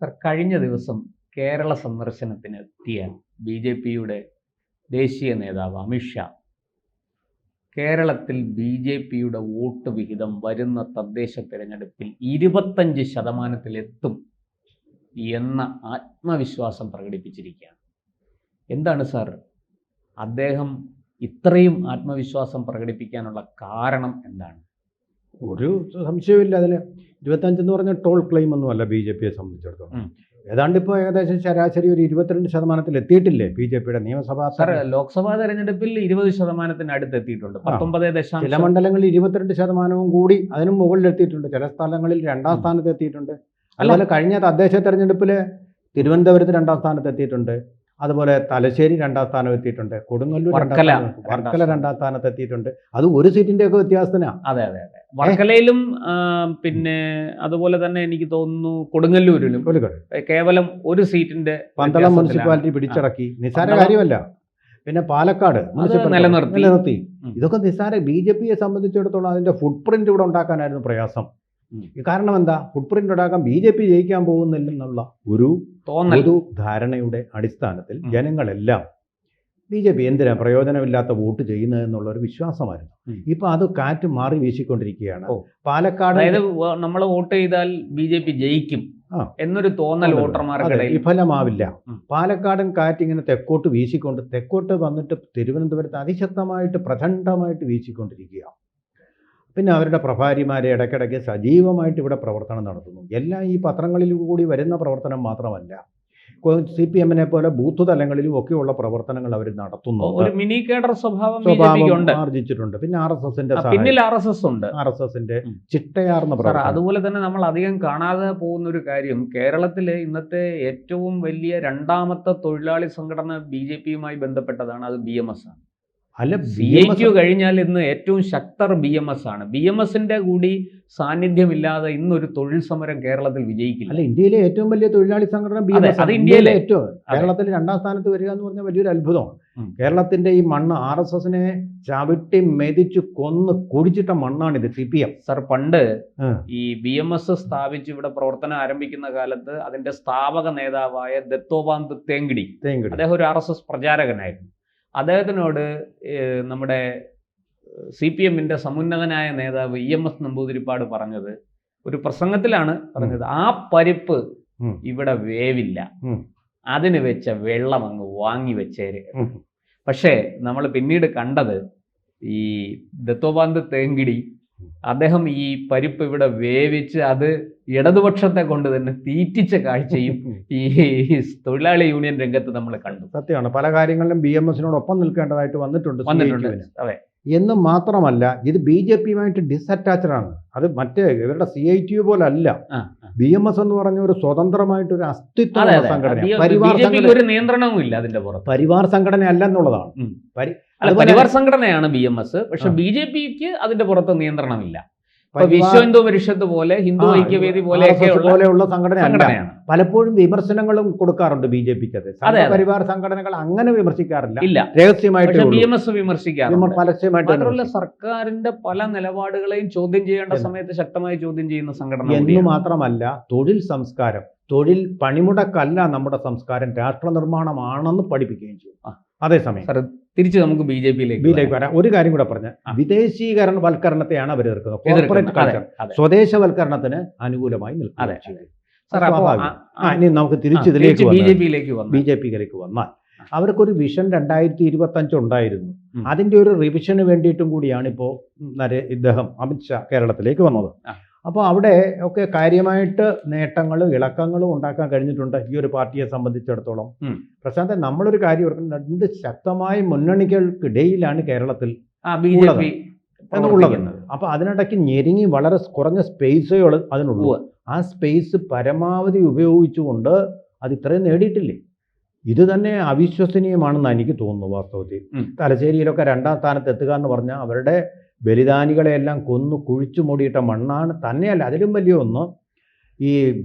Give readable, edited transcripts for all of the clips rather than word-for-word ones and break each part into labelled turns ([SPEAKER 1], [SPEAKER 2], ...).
[SPEAKER 1] Sir, കഴിഞ്ഞ ദിവസം കേരള സന്ദർശനത്തിന് എത്തിയ ബി.ജെ.പിയുടെ ദേശീയ നേതാവ് അമിത്ഷാ കേരളത്തിൽ ബി.ജെ.പിയുടെ വോട്ട് വിഹിതം വരുന്ന തദ്ദേശ തെരഞ്ഞെടുപ്പിൽ 25% എത്തും എന്ന ആത്മവിശ്വാസം പ്രകടിപ്പിച്ചിരിക്കുകയാണ്. എന്താണ് സാർ അദ്ദേഹം ഇത്രയും ആത്മവിശ്വാസം പ്രകടിപ്പിക്കാനുള്ള കാരണം എന്താണ്?
[SPEAKER 2] ഒരു സംശയമില്ല. അതിൽ 25 എന്ന് പറഞ്ഞ ടോൾ ക്ലെയിം ഒന്നുമല്ല ബി.ജെ.പിയെ സംബന്ധിച്ചിടത്തോളം. ഏതാണ്ട് ഇപ്പോൾ ഏകദേശം ശരാശരി ഒരു 22% എത്തിയിട്ടില്ലേ ബി.ജെ.പിയുടെ നിയമസഭാ?
[SPEAKER 1] സാർ, ലോക്സഭാ തെരഞ്ഞെടുപ്പിൽ 20% അടുത്ത് എത്തിയിട്ടുണ്ട്. 19.
[SPEAKER 2] ചില മണ്ഡലങ്ങളിൽ 22% കൂടി അതിനും മുകളിൽ എത്തിയിട്ടുണ്ട്. ചില സ്ഥലങ്ങളിൽ 2ാം സ്ഥാനത്ത് എത്തിയിട്ടുണ്ട്. അതുപോലെ കഴിഞ്ഞ തദ്ദേശ തെരഞ്ഞെടുപ്പിൽ തിരുവനന്തപുരത്ത് 2ാം സ്ഥാനത്ത് എത്തിയിട്ടുണ്ട്. അതുപോലെ തലശ്ശേരി 2ാം സ്ഥാനം എത്തിയിട്ടുണ്ട്. കൊടുങ്ങല്ലൂർ വർക്കല 2ാം സ്ഥാനത്ത് എത്തിയിട്ടുണ്ട്. അത് ഒരു സീറ്റിന്റെ ഒക്കെ വ്യത്യാസത്തിനാണ്.
[SPEAKER 1] അതെ. വർക്കലയിലും പിന്നെ അതുപോലെ തന്നെ എനിക്ക് തോന്നുന്നു കൊടുങ്ങല്ലൂരിലും കേവലം ഒരു സീറ്റിന്റെ
[SPEAKER 2] പന്തളം മുനിസിപ്പാലിറ്റി പിടിച്ചടക്കി. നിസ്സാര കാര്യമല്ല. പിന്നെ പാലക്കാട് നിലനിർത്തി. ഇതൊക്കെ നിസ്സാര. ബി.ജെ.പിയെ സംബന്ധിച്ചിടത്തോളം അതിന്റെ ഫുട് പ്രിന്റ് ഇവിടെ ഉണ്ടാക്കാനായിരുന്നു പ്രയാസം. കാരണം എന്താ? ഫുട് പ്രിന്റ് ഉണ്ടാക്കാൻ ബി.ജെ.പി ജയിക്കാൻ പോകുന്നില്ലെന്നുള്ള ഒരു പൊതു ധാരണയുടെ അടിസ്ഥാനത്തിൽ ജനങ്ങളെല്ലാം ബി.ജെ.പി എന്തിനാ പ്രയോജനമില്ലാത്ത വോട്ട് ചെയ്യുന്നതെന്നുള്ള ഒരു വിശ്വാസമായിരുന്നു. ഇപ്പൊ അത് കാറ്റ് മാറി വീശിക്കൊണ്ടിരിക്കുകയാണ്. പാലക്കാട്
[SPEAKER 1] നമ്മൾ വോട്ട് ചെയ്താൽ ബി.ജെ.പി ജയിക്കും എന്നൊരു തോന്നൽ വോട്ടർമാരുടെ
[SPEAKER 2] വിഫലമാവില്ല. പാലക്കാടൻ കാറ്റ് ഇങ്ങനെ തെക്കോട്ട് വീശിക്കൊണ്ട് തെക്കോട്ട് വന്നിട്ട് തിരുവനന്തപുരത്ത് അതിശക്തമായിട്ട് പ്രചണ്ഡമായിട്ട് വീശിക്കൊണ്ടിരിക്കുക. പിന്നെ അവരുടെ പ്രഭാരിമാരെ ഇടയ്ക്കിടയ്ക്ക് സജീവമായിട്ട് ഇവിടെ പ്രവർത്തനം നടത്തുന്നു. എല്ലാം ഈ പത്രങ്ങളിൽ കൂടി വരുന്ന പ്രവർത്തനം മാത്രമല്ല, CPM-നെ പോലെ ബൂത്ത് തലങ്ങളിലും ഒക്കെയുള്ള പ്രവർത്തനങ്ങൾ അവർ നടത്തുന്നു.
[SPEAKER 1] ഒരു മിനി കേഡർ സ്വഭാവം
[SPEAKER 2] ആർജിച്ചിട്ടുണ്ട്. പിന്നെ RSSന്റെ ചിട്ടയാർന്ന പ്രവർത്തനം.
[SPEAKER 1] അതുപോലെ തന്നെ നമ്മൾ അധികം കാണാതെ പോകുന്ന ഒരു കാര്യം, കേരളത്തിലെ ഇന്നത്തെ ഏറ്റവും വലിയ 2ാമത്തെ തൊഴിലാളി സംഘടന ബി.ജെ.പിയുമായി ബന്ധപ്പെട്ടതാണ്. അത് BMS ആണ്.
[SPEAKER 2] അല്ല,
[SPEAKER 1] CIQ കഴിഞ്ഞാൽ ഇന്ന് ഏറ്റവും ശക്തർ BMS ആണ്. BMSന്റെ കൂടി സാന്നിധ്യമില്ലാതെ ഇന്നൊരു തൊഴിൽ സമരം കേരളത്തിൽ വിജയിക്കില്ല.
[SPEAKER 2] അല്ല, ഇന്ത്യയിലെ ഏറ്റവും വലിയ തൊഴിലാളി സംഘടന BMS.
[SPEAKER 1] അത് ഇന്ത്യയിലെ ഏറ്റവും.
[SPEAKER 2] കേരളത്തിൽ 2ാം സ്ഥാനത്ത് വരിക എന്ന് പറഞ്ഞാൽ വലിയൊരു അത്ഭുതമാണ്. കേരളത്തിന്റെ ഈ മണ്ണ് RSSനെ ചവിട്ടി മെതിച്ച് കൊന്ന് കുടിച്ചിട്ട മണ്ണാണിത് CPM.
[SPEAKER 1] സർ, പണ്ട് ഈ BMS സ്ഥാപിച്ച് ഇവിടെ പ്രവർത്തനം ആരംഭിക്കുന്ന കാലത്ത് അതിന്റെ സ്ഥാപക നേതാവായ ദത്തോപാന്ത് തേങ്കിടി, അദ്ദേഹം ഒരു RSS പ്രചാരകനായിരുന്നു. അദ്ദേഹത്തിനോട് നമ്മുടെ CPM-ന്റെ സമുന്നതനായ നേതാവ് EMS നമ്പൂതിരിപ്പാട് പറഞ്ഞത്, ഒരു പ്രസംഗത്തിലാണ് പറഞ്ഞത്, ആ പരിപ്പ് ഇവിടെ വേവില്ല, അതിന് വെച്ച വെള്ളം അങ്ങ് വാങ്ങി വെച്ചേര്. പക്ഷേ നമ്മൾ പിന്നീട് കണ്ടത് ഈ ദത്തോപാന്ത് തേങ്കിടി അദ്ദേഹം ഈ പരിപ്പ് ഇവിടെ വേവിച്ച് അത് ഇടതുപക്ഷത്തെ കൊണ്ട് തന്നെ തീറ്റിച്ച കാഴ്ചയും ഈ തൊഴിലാളി യൂണിയൻ രംഗത്ത് നമ്മൾ കണ്ടു.
[SPEAKER 2] സത്യമാണ്. പല കാര്യങ്ങളിലും BMS-നോടൊപ്പം നിൽക്കേണ്ടതായിട്ട് വന്നിട്ടുണ്ട്.
[SPEAKER 1] അതെ.
[SPEAKER 2] എന്ന് മാത്രമല്ല, ഇത് ബി.ജെ.പിയുമായിട്ട് ഡിസറ്റാച്ച്ഡ് ആണ്. അത് മറ്റേ ഇവരുടെ CITU പോലെ അല്ല. BMS എന്ന് പറഞ്ഞ ഒരു സ്വതന്ത്രമായിട്ട് ഒരു അസ്തിത്വ സംഘടന,
[SPEAKER 1] ഒരു നിയന്ത്രണവും ഇല്ല അതിന്റെ പുറത്ത്.
[SPEAKER 2] പരിവാർ സംഘടന അല്ല എന്നുള്ളതാണ്.
[SPEAKER 1] പരിവാർ സംഘടനയാണ് BMS. പക്ഷെ ബി.ജെ.പിക്ക് അതിന്റെ പുറത്ത് നിയന്ത്രണമില്ല. വിശ്വ ഹിന്ദു പരിഷത്ത് പോലെ, ഹിന്ദു ഐക്യവേദി
[SPEAKER 2] പോലെയുള്ള സംഘടനയാണ്. പലപ്പോഴും വിമർശനങ്ങളും കൊടുക്കാറുണ്ട് ബി.ജെ.പിക്ക്. പരിവാർ സംഘടനകൾ അങ്ങനെ വിമർശിക്കാറില്ല, രഹസ്യമായിട്ട്
[SPEAKER 1] BMS വിമർശിക്കാറുണ്ട്. മാത്രമല്ല, സർക്കാരിന്റെ പല നിലപാടുകളെയും ചോദ്യം ചെയ്യേണ്ട സമയത്ത് ശക്തമായി ചോദ്യം ചെയ്യുന്ന സംഘടന
[SPEAKER 2] എന്ന് മാത്രമല്ല, തൊഴിൽ സംസ്കാരം, തൊഴിൽ പണിമുടക്കല്ല നമ്മുടെ സംസ്കാരം, രാഷ്ട്ര നിർമ്മാണമാണെന്ന് പഠിപ്പിക്കുകയും ചെയ്യും. അതേസമയം
[SPEAKER 1] തിരിച്ച് നമുക്ക് ബി.ജെ.പിയിലേക്ക്
[SPEAKER 2] വരാം. ഒരു കാര്യം കൂടെ പറഞ്ഞ, വിദേശീകരണവൽക്കരണത്തെയാണ് അവർ എതിർക്കുന്നത്. കോർപ്പറേറ്റ് കൾച്ചർ, സ്വദേശവൽക്കരണത്തിന് അനുകൂലമായി നിൽക്കുന്നത്. ഇനി നമുക്ക് തിരിച്ച് ബി.ജെ.പിയിലേക്ക് വന്നാൽ, അവർക്കൊരു വിഷൻ 2025 ഉണ്ടായിരുന്നു. അതിന്റെ ഒരു റിവിഷന് വേണ്ടിയിട്ടും കൂടിയാണ് ഇപ്പോൾ ഇദ്ദേഹം അമിത്ഷാ കേരളത്തിലേക്ക് വന്നത്. അപ്പോൾ അവിടെ ഒക്കെ കാര്യമായിട്ട് നേട്ടങ്ങളും ഇളക്കങ്ങളും ഉണ്ടാക്കാൻ കഴിഞ്ഞിട്ടുണ്ട് ഈ ഒരു പാർട്ടിയെ സംബന്ധിച്ചിടത്തോളം. പ്രശാന്ത്, നമ്മളൊരു കാര്യം ഓർക്കുന്നത്, 2 ശക്തമായ മുന്നണികൾക്കിടയിലാണ് കേരളത്തിൽ ഉള്ളത്. അപ്പോൾ അതിനിടയ്ക്ക് ഞെരുങ്ങി വളരെ കുറഞ്ഞ സ്പേസുകൾ അതിനുള്ളൂ. ആ സ്പേസ് പരമാവധി ഉപയോഗിച്ചുകൊണ്ട് അത് ഇത്രയും നേടിയിട്ടില്ലേ? ഇത് തന്നെ അവിശ്വസനീയമാണെന്ന് എനിക്ക് തോന്നുന്നു. വാസ്തവത്തിൽ തലശ്ശേരിയിലൊക്കെ 2ാം സ്ഥാനത്ത് എത്തുക എന്ന് പറഞ്ഞാൽ അവരുടെ ബലിദാനികളെയെല്ലാം കൊന്നു കുഴിച്ചു മൂടിയിട്ട മണ്ണാണ്. തന്നെയല്ല, അതിലും വലിയ ഒന്ന്, ഈ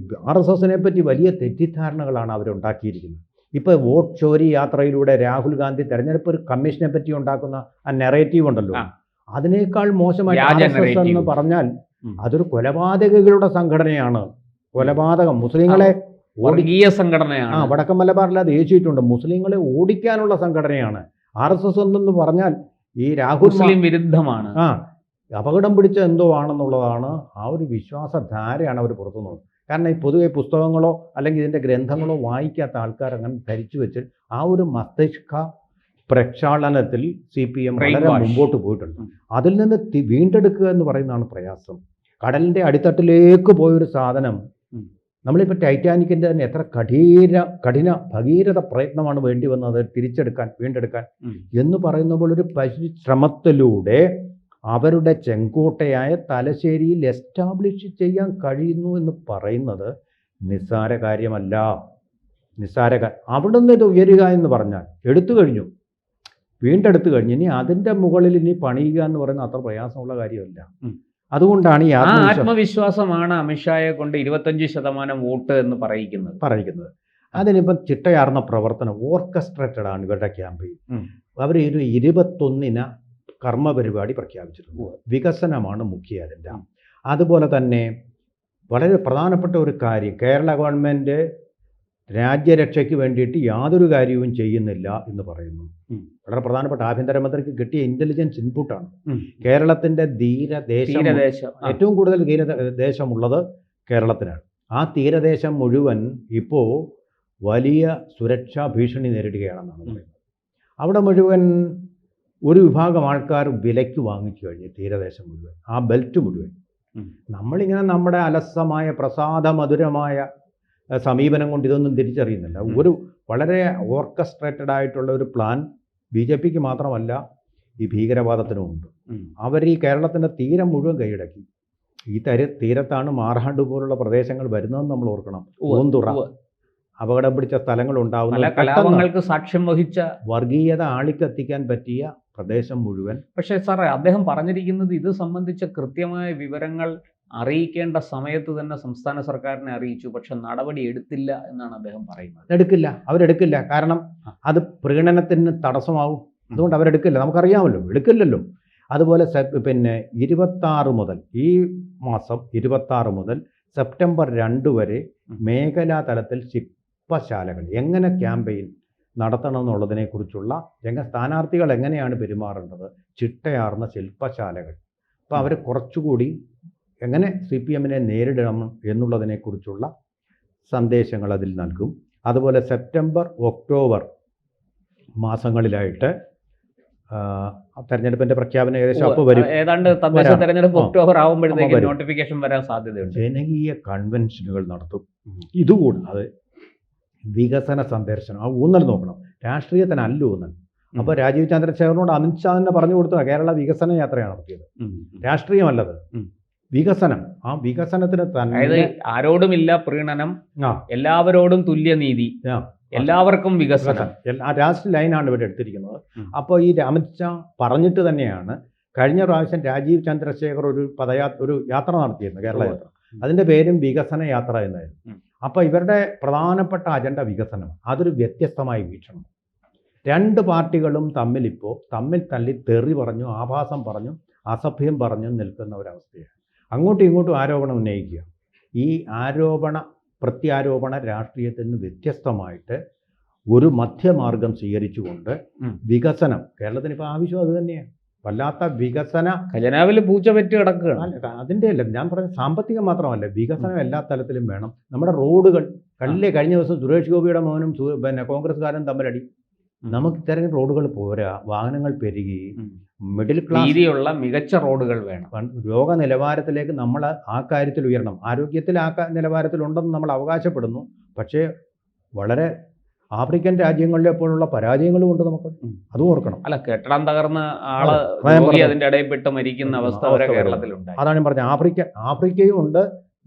[SPEAKER 2] RSSനെ പറ്റി വലിയ തെറ്റിദ്ധാരണകളാണ് അവരുണ്ടാക്കിയിരിക്കുന്നത്. ഇപ്പോൾ വോട്ട് ചോരി യാത്രയിലൂടെ രാഹുൽ ഗാന്ധി തെരഞ്ഞെടുപ്പ് കമ്മീഷനെ പറ്റി ഉണ്ടാക്കുന്ന ആ നെറേറ്റീവ് ഉണ്ടല്ലോ, അതിനേക്കാൾ മോശമായി RSS എന്ന് പറഞ്ഞാൽ അതൊരു കൊലപാതകങ്ങളുടെ സംഘടനയാണ്. കൊലപാതകം, മുസ്ലിങ്ങളെ
[SPEAKER 1] വർഗീയ സംഘടനയാണ്.
[SPEAKER 2] വടക്കൻ മലബാറിൽ അത് ഏച്ചിട്ടുണ്ട്. മുസ്ലിങ്ങളെ ഓടിക്കാനുള്ള സംഘടനയാണ് RSS എന്ന് പറഞ്ഞാൽ. ഈ രാഹുൽ
[SPEAKER 1] മുസ്ലിം വിരുദ്ധമാണ്.
[SPEAKER 2] അപകടം പിടിച്ച എന്തോ ആണെന്നുള്ളതാണ് ആ ഒരു വിശ്വാസധാരയാണ് അവർ പുറത്തുനിന്ന്. കാരണം ഈ പൊതുവെ പുസ്തകങ്ങളോ അല്ലെങ്കിൽ ഇതിൻ്റെ ഗ്രന്ഥങ്ങളോ വായിക്കാത്ത ആൾക്കാർ അങ്ങനെ ധരിച്ചു വെച്ച് ആ ഒരു മസ്തിഷ്ക പ്രക്ഷാളനത്തിൽ CPM വളരെ മുമ്പോട്ട് പോയിട്ടുണ്ട്. അതിൽ നിന്ന് വീണ്ടെടുക്കുക എന്ന് പറയുന്നതാണ് പ്രയാസം. കടലിൻ്റെ അടിത്തട്ടിലേക്ക് പോയൊരു സാധനം, നമ്മളിപ്പോൾ ടൈറ്റാനിക്കിൻ്റെ തന്നെ എത്ര കഠിന ഭഗീരഥ പ്രയത്നമാണ് വേണ്ടി വന്നത് വീണ്ടെടുക്കാൻ എന്ന് പറയുന്ന പോലെ ഒരു പരിശ്രമത്തിലൂടെ അവരുടെ ചെങ്കോട്ടയായ തലശ്ശേരിയിൽ എസ്റ്റാബ്ലിഷ് ചെയ്യാൻ കഴിയുന്നു എന്ന് പറയുന്നത് നിസ്സാര കാര്യമല്ല. അവിടുന്ന് ഇത് ഉയരുക എന്ന് പറഞ്ഞാൽ വീണ്ടെടുത്തു കഴിഞ്ഞു. ഇനി അതിൻ്റെ മുകളിൽ ഇനി പണിയുക എന്ന് പറയുന്നത് അത്ര പ്രയാസമുള്ള കാര്യമല്ല. അതുകൊണ്ടാണ് ഈ
[SPEAKER 1] ആത്മവിശ്വാസമാണ് അമിത്ഷായെ കൊണ്ട് 25% വോട്ട് എന്ന് പറയിക്കുന്നത്.
[SPEAKER 2] അതിനിപ്പം ചിട്ടയാർന്ന പ്രവർത്തനം, ഓർക്കസ്ട്രേറ്റഡ് ആണ് ഇവരുടെ ക്യാമ്പയിൻ. അവർ ഒരു 21 കർമ്മപരിപാടി പ്രഖ്യാപിച്ചിട്ടുണ്ട്. വികസനമാണ് മുഖ്യ അജണ്ട. അതുപോലെ തന്നെ വളരെ പ്രധാനപ്പെട്ട ഒരു കാര്യം, കേരള ഗവൺമെൻറ് രാജ്യരക്ഷയ്ക്ക് വേണ്ടിയിട്ട് യാതൊരു കാര്യവും ചെയ്യുന്നില്ല എന്ന് പറയുന്നു. വളരെ പ്രധാനപ്പെട്ട ആഭ്യന്തരമന്ത്രിക്ക് കിട്ടിയ ഇൻ്റലിജൻസ് ഇൻപുട്ടാണ്. കേരളത്തിൻ്റെ തീരദേശം ഏറ്റവും കൂടുതൽ തീരദേശമുള്ളത് കേരളത്തിനാണ്. ആ തീരദേശം മുഴുവൻ ഇപ്പോൾ വലിയ സുരക്ഷാ ഭീഷണി നേരിടുകയാണെന്നാണ് പറയുന്നത്. അവിടെ മുഴുവൻ ഒരു വിഭാഗം ആൾക്കാർ വിലയ്ക്ക് വാങ്ങിച്ചു കഴിഞ്ഞു തീരദേശം മുഴുവൻ, ആ ബെൽറ്റ് മുഴുവൻ. നമ്മളിങ്ങനെ നമ്മുടെ അലസമായ പ്രസാദമധുരമായ സമീപനം കൊണ്ട് ഇതൊന്നും തിരിച്ചറിയുന്നില്ല. ഒരു വളരെ ഓർക്കസ്ട്രേറ്റഡ് ആയിട്ടുള്ള ഒരു പ്ലാൻ BJPക്ക് മാത്രമല്ല ഈ ഭീകരവാദത്തിനുമുണ്ട്. അവർ ഈ കേരളത്തിൻ്റെ തീരം മുഴുവൻ കൈയടക്കി. ഈ തീരത്താണ് മാറാണ്ട് പോലുള്ള പ്രദേശങ്ങൾ വരുന്നതെന്ന് നമ്മൾ ഓർക്കണം. പൂന്തുറ, അപകടം പിടിച്ച സ്ഥലങ്ങൾ ഉണ്ടാവുന്ന
[SPEAKER 1] സാക്ഷ്യം വഹിച്ച
[SPEAKER 2] വർഗീയത ആളിക്കത്തിക്കാൻ പറ്റിയ പ്രദേശം മുഴുവൻ.
[SPEAKER 1] പക്ഷേ സാറേ, അദ്ദേഹം പറഞ്ഞിരിക്കുന്നത് ഇത് സംബന്ധിച്ച കൃത്യമായ വിവരങ്ങൾ അറിയിക്കേണ്ട സമയത്ത് തന്നെ സംസ്ഥാന സർക്കാരിനെ അറിയിച്ചു, പക്ഷെ നടപടി എടുത്തില്ല എന്നാണ് അദ്ദേഹം പറയുന്നത്.
[SPEAKER 2] അവരെടുക്കില്ല. കാരണം അത് പ്രീണനത്തിന് തടസ്സമാവും. അതുകൊണ്ട് അവരെടുക്കില്ല. നമുക്കറിയാമല്ലോ, എടുക്കില്ലല്ലോ. അതുപോലെ 26 മുതൽ, ഈ മാസം 26 മുതൽ സെപ്റ്റംബർ 2 വരെ മേഖലാ തലത്തിൽ ശില്പശാലകൾ എങ്ങനെ ക്യാമ്പയിൻ നടത്തണം എന്നുള്ളതിനെക്കുറിച്ചുള്ള സ്ഥാനാർത്ഥികൾ എങ്ങനെയാണ് പെരുമാറേണ്ടത്, ചിട്ടയാർന്ന ശില്പശാലകൾ. അപ്പോൾ അവർ കുറച്ചുകൂടി എങ്ങനെ CPMനെ നേരിടണം എന്നുള്ളതിനെക്കുറിച്ചുള്ള സന്ദേശങ്ങൾ അതിൽ നൽകും. അതുപോലെ സെപ്റ്റംബർ ഒക്ടോബർ മാസങ്ങളിലായിട്ട് തെരഞ്ഞെടുപ്പിന്റെ പ്രഖ്യാപനം ഏകദേശം അപ്പോൾ വരും.
[SPEAKER 1] ഏതാണ്ട് തദ്ദേശ തെരഞ്ഞെടുപ്പ് ഒക്ടോബർ ആകുമ്പോഴത്തേക്ക് നോട്ടിഫിക്കേഷൻ വരാൻ സാധ്യതയുണ്ട്.
[SPEAKER 2] ജനകീയ കൺവെൻഷനുകൾ നടത്തും. ഇതുകൂടാതെ വികസന സന്ദർശനം, ആ ഊന്നൽ നോക്കണം. രാഷ്ട്രീയത്തിനല്ല ഊന്നൽ. അപ്പോൾ രാജീവ് ചന്ദ്രശേഖരനോട് അമിത്ഷാ തന്നെ പറഞ്ഞു കൊടുത്ത കേരള വികസന യാത്രയാണ് നടത്തിയത്. രാഷ്ട്രീയമല്ലത്, വികസനം. ആ വികസനത്തിന് തന്നെ
[SPEAKER 1] ആരോടുമില്ല പ്രീണനം, എല്ലാവരോടും തുല്യനീതി, എല്ലാവർക്കും വികസനം,
[SPEAKER 2] ലാസ്റ്റ് ലൈനാണ് ഇവിടെ എടുത്തിരിക്കുന്നത്. അപ്പോൾ ഈ അമിത്ഷാ പറഞ്ഞിട്ട് തന്നെയാണ് കഴിഞ്ഞ പ്രാവശ്യം രാജീവ് ചന്ദ്രശേഖർ ഒരു യാത്ര നടത്തിയിരുന്നു, കേരള യാത്ര. അതിൻ്റെ പേരും വികസന യാത്ര എന്നായിരുന്നു. അപ്പോൾ ഇവരുടെ പ്രധാനപ്പെട്ട അജണ്ട വികസനം. അതൊരു വ്യത്യസ്തമായ വീക്ഷണം. രണ്ട് പാർട്ടികളും തമ്മിൽ തല്ലി തെറി പറഞ്ഞു, ആഭാസം പറഞ്ഞു, അസഭ്യം പറഞ്ഞു നിൽക്കുന്ന ഒരവസ്ഥയാണ്. അങ്ങോട്ടും ഇങ്ങോട്ടും ആരോപണം ഉന്നയിക്കുക. ഈ പ്രത്യാരോപണ രാഷ്ട്രീയത്തിന് വ്യത്യസ്തമായിട്ട് ഒരു മധ്യമാർഗം സ്വീകരിച്ചുകൊണ്ട് വികസനം, കേരളത്തിന് ഇപ്പോൾ ആവശ്യം അത് തന്നെയാണ്. വല്ലാത്ത വികസന
[SPEAKER 1] ഖജനാവിൽ പൂച്ച പെറ്റ് കിടക്കുകയാണ്.
[SPEAKER 2] അതിൻ്റെ അല്ല ഞാൻ പറഞ്ഞ സാമ്പത്തികം മാത്രമല്ല, വികസനം എല്ലാ തലത്തിലും വേണം. നമ്മുടെ റോഡുകൾ കഴിഞ്ഞ ദിവസം സുരേഷ് ഗോപിയുടെ മോനും കോൺഗ്രസ്സുകാരനും തമ്മിലടി. നമുക്ക് ഇത്തരം റോഡുകൾ പോരാ, വാഹനങ്ങൾ പെരുകി, മിഡിൽ
[SPEAKER 1] ക്ലാസ് മികച്ച റോഡുകൾ വേണം.
[SPEAKER 2] രോഗ നിലവാരത്തിലേക്ക് നമ്മൾ ആ കാര്യത്തിൽ ഉയരണം. ആരോഗ്യത്തിൽ ആ നിലവാരത്തിലുണ്ടെന്ന് നമ്മൾ അവകാശപ്പെടുന്നു. പക്ഷേ വളരെ ആഫ്രിക്കൻ രാജ്യങ്ങളിലെ പോലുള്ള പരാജയങ്ങളും ഉണ്ട് നമുക്ക്, അതും ഓർക്കണം.
[SPEAKER 1] അല്ല, കെട്ടിടം തകർന്ന് അതിന്റെ ഇടയിൽപ്പെട്ട് മരിക്കുന്ന അവസ്ഥ വരെ കേരളത്തിലുണ്ട്.
[SPEAKER 2] അതാണ് ഞാൻ പറഞ്ഞത്. ആഫ്രിക്കയും ഉണ്ട്,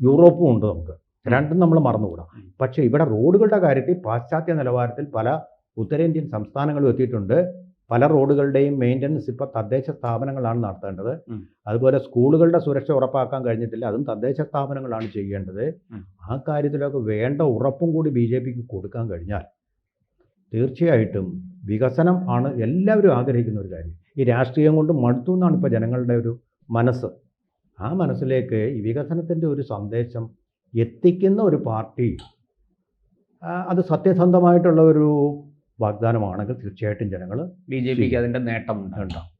[SPEAKER 2] യൂറോപ്പും ഉണ്ട്. നമുക്ക് രണ്ടും നമ്മൾ മറന്നുകൂടാ. പക്ഷേ ഇവിടെ റോഡുകളുടെ കാര്യത്തിൽ പാശ്ചാത്യ നിലവാരത്തിൽ പല ഉത്തരേന്ത്യൻ സംസ്ഥാനങ്ങളും എത്തിയിട്ടുണ്ട്. പല റോഡുകളുടെയും മെയിൻ്റനൻസ് ഇപ്പോൾ തദ്ദേശ സ്ഥാപനങ്ങളാണ് നടത്തേണ്ടത്. അതുപോലെ സ്കൂളുകളുടെ സുരക്ഷ ഉറപ്പാക്കാൻ കഴിഞ്ഞിട്ടില്ല, അതും തദ്ദേശ സ്ഥാപനങ്ങളാണ് ചെയ്യേണ്ടത്. ആ കാര്യത്തിലൊക്കെ വേണ്ട ഉറപ്പും കൂടി BJPക്ക് കൊടുക്കാൻ കഴിഞ്ഞാൽ തീർച്ചയായിട്ടും വികസനം ആണ് എല്ലാവരും ആഗ്രഹിക്കുന്ന ഒരു കാര്യം. ഈ രാഷ്ട്രീയം കൊണ്ട് മടുത്തു എന്നാണ് ഇപ്പോൾ ജനങ്ങളുടെ ഒരു മനസ്സ്. ആ മനസ്സിലേക്ക് ഈ വികസനത്തിൻ്റെ ഒരു സന്ദേശം എത്തിക്കുന്ന ഒരു പാർട്ടി അത് സത്യസന്ധമായിട്ടുള്ള ഒരു വാഗ്ദാനമാണെങ്കിൽ തീർച്ചയായിട്ടും ജനങ്ങൾ
[SPEAKER 1] BJPക്ക് അതിന്റെ നേട്ടം ഉണ്ടാകും.